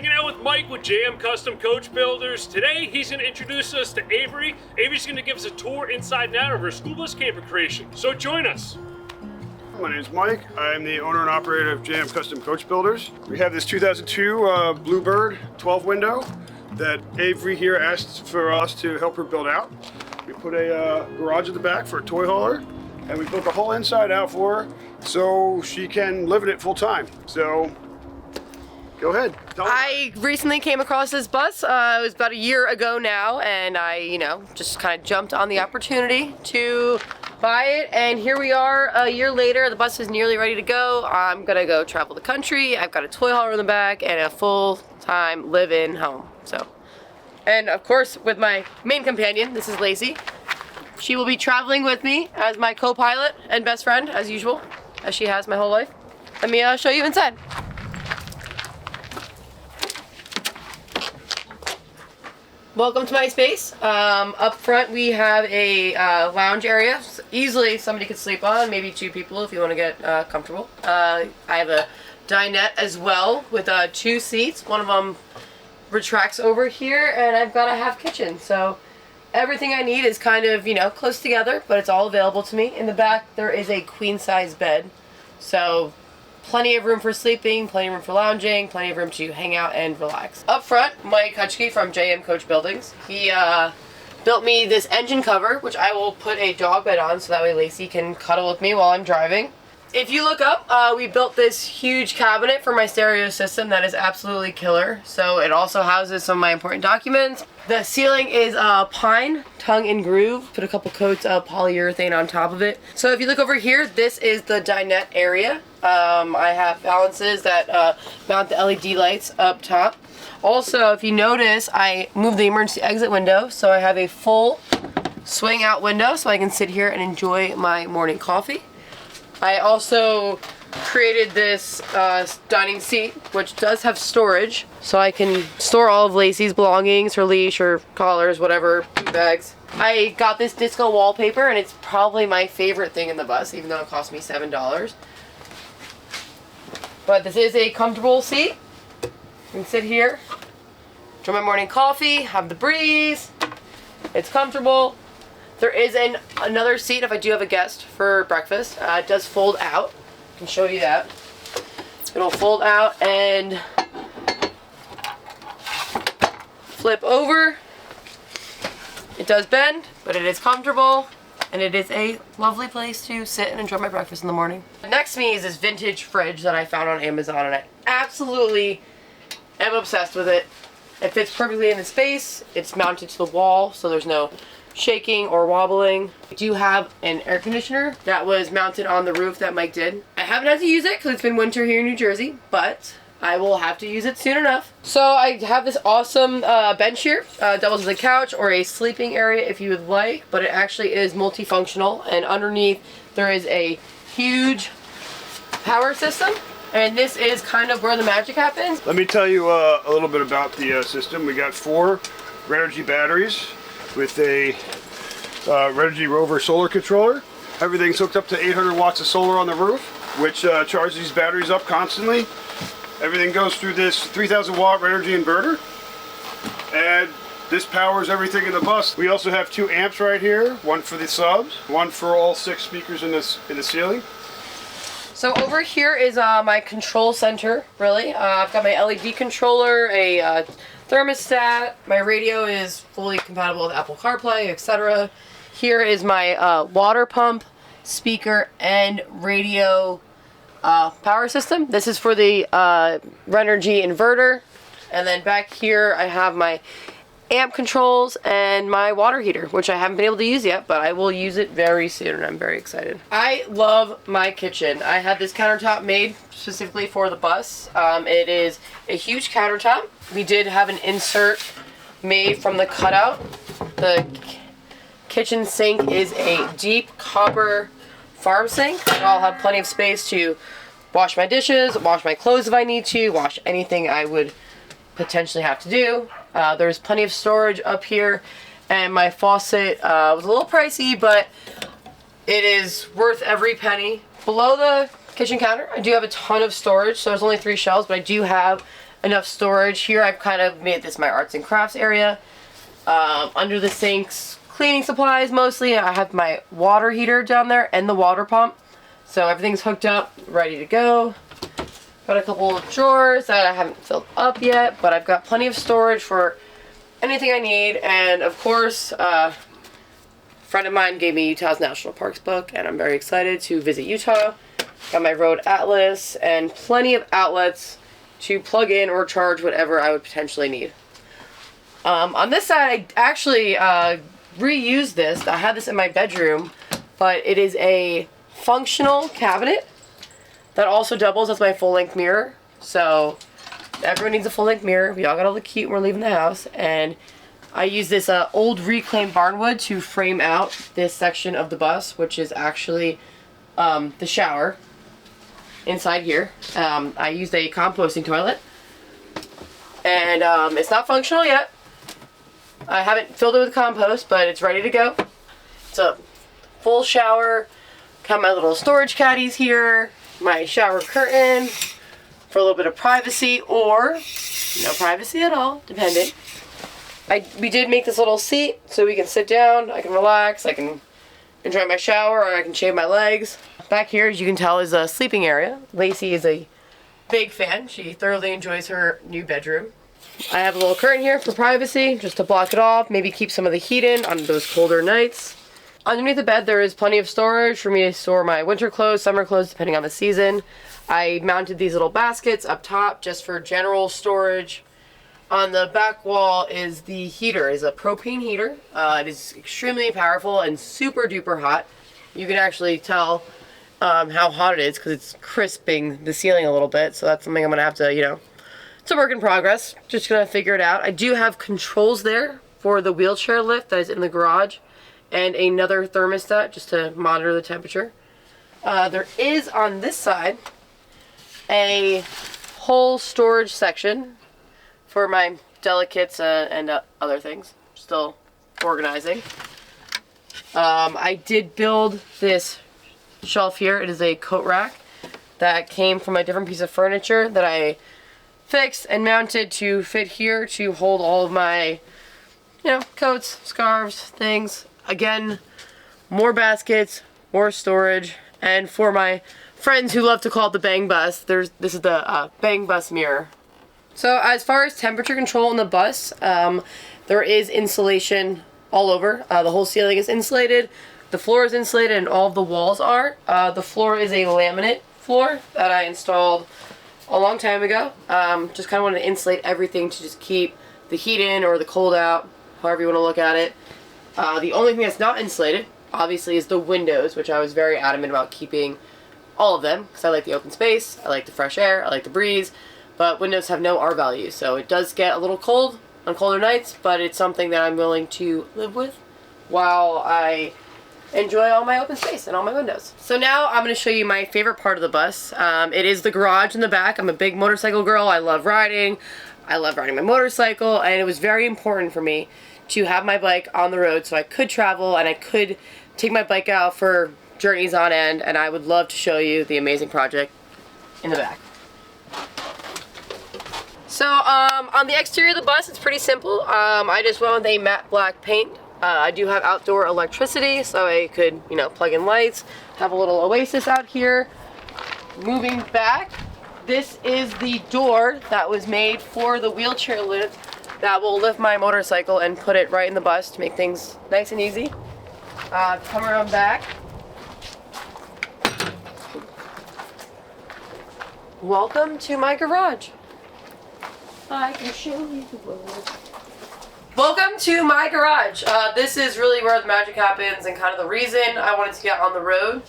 hanging out with Mike with JM Custom Coach Builders. Today, he's going to introduce us to Avery. Avery's going to give us a tour inside and out of her school bus camper creation. So join us. My name is Mike. I'm the owner and operator of JM Custom Coach Builders. We have this 2002 Bluebird 12 window that Avery here asked for us to help her build out. We put a garage at the back for a toy hauler, and we built the whole inside out for her so she can live in it full time. So go ahead. I recently came across this bus. It was about a year ago now, and I, just kind of jumped on the opportunity to buy it. And here we are a year later. The bus is nearly ready to go. I'm gonna go travel the country. I've got a toy hauler in the back and a full-time live-in home. And of course, with my main companion, this is Lacey. She will be traveling with me as my co-pilot and best friend, as usual, as she has my whole life. Let me show you inside. Welcome to my space. Up front we have a lounge area. Easily somebody could sleep on, maybe two people if you want to get comfortable. I have a dinette as well with 2 seats. One of them retracts over here, and I've got a half kitchen. So everything I need is kind of, close together, but it's all available to me. In the back there is a queen size bed. So plenty of room for sleeping, plenty of room for lounging, plenty of room to hang out and relax. Up front, Mike Hutchke from JM Coach Buildings. He built me this engine cover, which I will put a dog bed on so that way Lacey can cuddle with me while I'm driving. If you look up, we built this huge cabinet for my stereo system that is absolutely killer. So it also houses some of my important documents. The ceiling is pine, tongue and groove. Put a couple coats of polyurethane on top of it. So if you look over here, this is the dinette area. I have balances that mount the LED lights up top. Also, if you notice, I moved the emergency exit window, so I have a full swing out window so I can sit here and enjoy my morning coffee. I also created this dining seat, which does have storage, so I can store all of Lacey's belongings, her leash, her collars, whatever, bags. I got this disco wallpaper, and it's probably my favorite thing in the bus, even though it cost me $7. But this is a comfortable seat. I can sit here, enjoy my morning coffee, have the breeze. It's comfortable. There is another seat if I do have a guest for breakfast. It does fold out. I can show you that. It'll fold out and flip over. It does bend, but it is comfortable, and it is a lovely place to sit and enjoy my breakfast in the morning. Next to me is this vintage fridge that I found on Amazon, and I absolutely am obsessed with it. It fits perfectly in the space. It's mounted to the wall, so there's no shaking or wobbling. I do have an air conditioner that was mounted on the roof that Mike did. I haven't had to use it because it's been winter here in New Jersey, but I will have to use it soon enough. So I have this awesome bench here. Doubles as a couch or a sleeping area if you would like, but it actually is multifunctional, and underneath there is a huge power system, and this is kind of where the magic happens. Let me tell you a little bit about the system. We got 4 Renogy batteries with a Renogy Rover solar controller. Everything's hooked up to 800 watts of solar on the roof, which charges these batteries up constantly. Everything goes through this 3,000 watt Renogy inverter, and this powers everything in the bus. We also have 2 amps right here, one for the subs, one for all 6 speakers in the ceiling. So over here is my control center, really. I've got my LED controller, a thermostat, my radio is fully compatible with Apple CarPlay, etc. Here is my water pump, speaker, and radio power system. This is for the Renogy inverter. And then back here I have my amp controls and my water heater, which I haven't been able to use yet, but I will use it very soon, and I'm very excited. I love my kitchen. I had this countertop made specifically for the bus. It is a huge countertop. We did have an insert made from the cutout. The kitchen sink is a deep copper farm sink. I'll have plenty of space to wash my dishes, wash my clothes if I need to, wash anything I would potentially have to do. There's plenty of storage up here, and my faucet was a little pricey, but it is worth every penny. Below the kitchen counter, I do have a ton of storage, so there's only 3 shelves, but I do have enough storage. Here I've kind of made this my arts and crafts area. Under the sinks, cleaning supplies mostly. I have my water heater down there and the water pump. So everything's hooked up, ready to go. Got a couple of drawers that I haven't filled up yet, but I've got plenty of storage for anything I need. And of course, a friend of mine gave me Utah's National Parks book, and I'm very excited to visit Utah. Got my road atlas and plenty of outlets to plug in or charge whatever I would potentially need. On this side, I actually reused this. I had this in my bedroom, but it is a functional cabinet that also doubles as my full-length mirror. So everyone needs a full-length mirror. We all got all the cute when we're leaving the house, and I use this old reclaimed barnwood to frame out this section of the bus, which is actually the shower inside here. I used a composting toilet, and it's not functional yet. I haven't filled it with compost, but it's ready to go. It's a full shower. Got my little storage caddies here, my shower curtain for a little bit of privacy, or no privacy at all, depending. We did make this little seat so we can sit down, I can relax, I can enjoy my shower, or I can shave my legs. Back here, as you can tell, is a sleeping area. Lacey is a big fan. She thoroughly enjoys her new bedroom. I have a little curtain here for privacy, just to block it off, maybe keep some of the heat in on those colder nights. Underneath the bed, there is plenty of storage for me to store my winter clothes, summer clothes, depending on the season. I mounted these little baskets up top just for general storage. On the back wall is the heater. It's a propane heater. It is extremely powerful and super duper hot. You can actually tell how hot it is because it's crisping the ceiling a little bit. So that's something I'm going to have to, it's a work in progress. Just going to figure it out. I do have controls there for the wheelchair lift that is in the garage, and another thermostat just to monitor the temperature. There is on this side a whole storage section for my delicates and other things. Still organizing. I did build this shelf here. It is a coat rack that came from a different piece of furniture that I fixed and mounted to fit here to hold all of my, coats, scarves, things. Again, more baskets, more storage, and for my friends who love to call it the Bang Bus, this is the Bang Bus mirror. So as far as temperature control on the bus, there is insulation all over. The whole ceiling is insulated, the floor is insulated, and all of the walls are. The floor is a laminate floor that I installed a long time ago. Just kind of wanted to insulate everything to just keep the heat in or the cold out, however you want to look at it. The only thing that's not insulated, obviously, is the windows, which I was very adamant about keeping all of them, because I like the open space, I like the fresh air, I like the breeze, but windows have no R value, so it does get a little cold on colder nights, but it's something that I'm willing to live with while I enjoy all my open space and all my windows. So now I'm going to show you my favorite part of the bus. It is the garage in the back. I'm a big motorcycle girl. I love riding. I love riding my motorcycle, and it was very important for me to have my bike on the road so I could travel and I could take my bike out for journeys on end, and I would love to show you the amazing project in the back. So on the exterior of the bus, it's pretty simple. I just went with a matte black paint. I do have outdoor electricity, so I could, plug in lights, have a little oasis out here. Moving back, this is the door that was made for the wheelchair lift that will lift my motorcycle and put it right in the bus to make things nice and easy. Come around back. Welcome to my garage. I can show you the world. Welcome to my garage. This is really where the magic happens and kind of the reason I wanted to get on the road.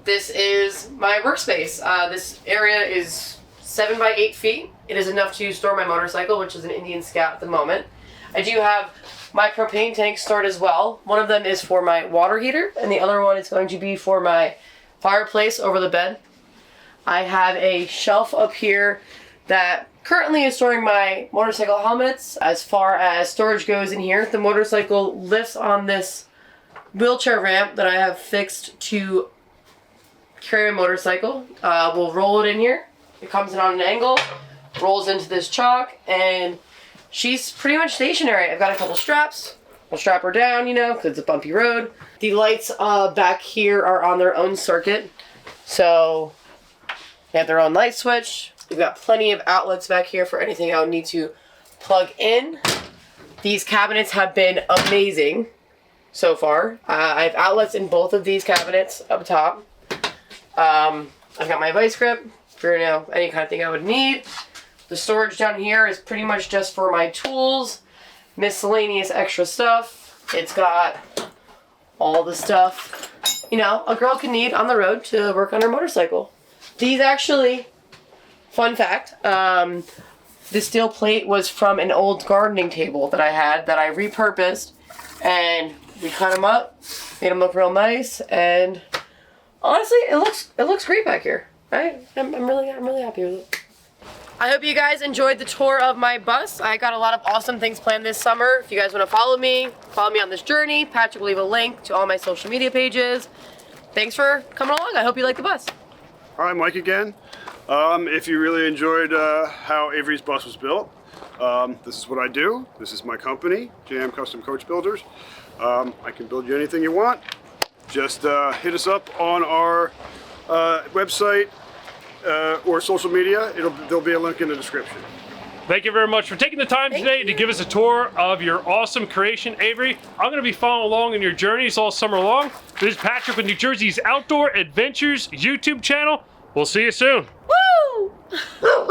This is my workspace. This area is 7 by 8 feet. It is enough to store my motorcycle, which is an Indian Scout at the moment. I do have my propane tank stored as well. One of them is for my water heater, and the other one is going to be for my fireplace over the bed. I have a shelf up here that currently is storing my motorcycle helmets. As far as storage goes in here, the motorcycle lifts on this wheelchair ramp that I have fixed to carry my motorcycle. We'll roll it in here. It comes in on an angle. rolls into this chalk, and she's pretty much stationary. I've got a couple straps. I'll strap her down, you know, because it's a bumpy road. The lights back here are on their own circuit, so they have their own light switch. We've got plenty of outlets back here for anything I would need to plug in. These cabinets have been amazing so far. I have outlets in both of these cabinets up top. I've got my vice grip for, you know, any kind of thing I would need. The storage down here is pretty much just for my tools, miscellaneous extra stuff. It's got all the stuff, you know, a girl can need on the road to work on her motorcycle. These actually, fun fact, the steel plate was from an old gardening table that I had that I repurposed, and we cut them up, made them look real nice, and honestly, it looks great back here. Right? I'm really happy with it. I hope you guys enjoyed the tour of my bus. I got a lot of awesome things planned this summer. If you guys want to follow me on this journey. Patrick will leave a link to all my social media pages. Thanks for coming along. I hope you like the bus. Hi, Mike again. If you really enjoyed how Avery's bus was built, this is what I do. This is my company, JM Custom Coach Builders. I can build you anything you want. Just hit us up on our website or social media. There'll be a link in the description. Thank you very much for taking the time today to give us a tour of your awesome creation, Avery. I'm going to be following along in your journeys all summer long. This is Patrick with New Jersey's Outdoor Adventures YouTube channel. We'll see you soon. Woo!